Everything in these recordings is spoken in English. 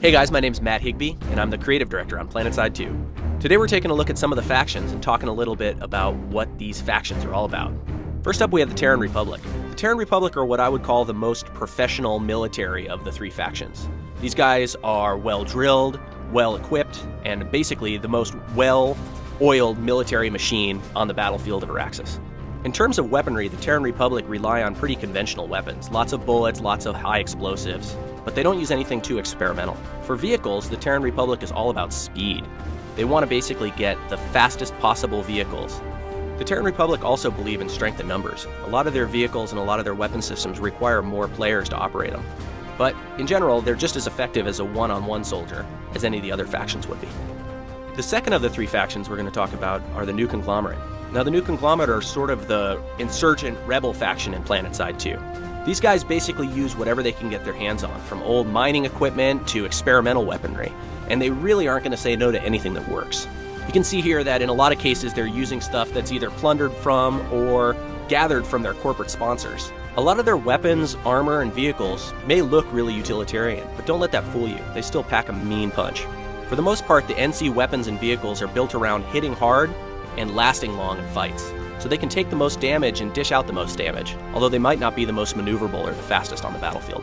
Hey guys, my name's Matt Higbee, and I'm the creative director on PlanetSide 2. Today we're taking a look at some of the factions and talking a little bit about what these factions are all about. First up, we have the Terran Republic. The Terran Republic are what I would call the most professional military of the three factions. These guys are well-drilled, well-equipped, and basically the most well-oiled military machine on the battlefield of Araxis. In terms of weaponry, the Terran Republic rely on pretty conventional weapons. Lots of bullets, lots of high explosives, but they don't use anything too experimental. For vehicles, the Terran Republic is all about speed. They want to basically get the fastest possible vehicles. The Terran Republic also believe in strength in numbers. A lot of their vehicles and a lot of their weapon systems require more players to operate them. But in general, they're just as effective as a one-on-one soldier as any of the other factions would be. The second of the three factions we're going to talk about are the New Conglomerate. Now, the New Conglomerate are sort of the insurgent rebel faction in PlanetSide 2. These guys basically use whatever they can get their hands on, from old mining equipment to experimental weaponry, and they really aren't going to say no to anything that works. You can see here that in a lot of cases they're using stuff that's either plundered from or gathered from their corporate sponsors. A lot of their weapons, armor, and vehicles may look really utilitarian, but don't let that fool you. They still pack a mean punch. For the most part, the NC weapons and vehicles are built around hitting hard and lasting long in fights, so they can take the most damage and dish out the most damage, although they might not be the most maneuverable or the fastest on the battlefield.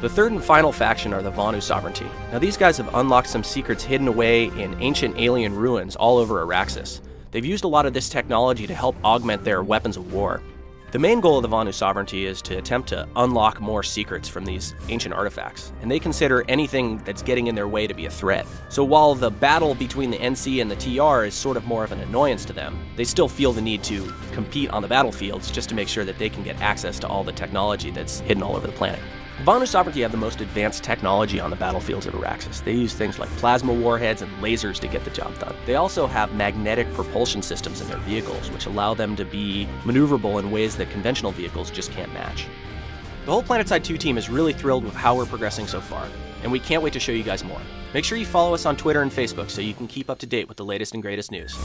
The third and final faction are the Vanu Sovereignty. Now, these guys have unlocked some secrets hidden away in ancient alien ruins all over Araxis. They've used a lot of this technology to help augment their weapons of war. The main goal of the Vanu Sovereignty is to attempt to unlock more secrets from these ancient artifacts, and they consider anything that's getting in their way to be a threat. So while the battle between the NC and the TR is sort of more of an annoyance to them, they still feel the need to compete on the battlefields just to make sure that they can get access to all the technology that's hidden all over the planet. The Vanu Sovereignty have the most advanced technology on the battlefields of Araxis. They use things like plasma warheads and lasers to get the job done. They also have magnetic propulsion systems in their vehicles, which allow them to be maneuverable in ways that conventional vehicles just can't match. The whole PlanetSide 2 team is really thrilled with how we're progressing so far, and we can't wait to show you guys more. Make sure you follow us on Twitter and Facebook so you can keep up to date with the latest and greatest news.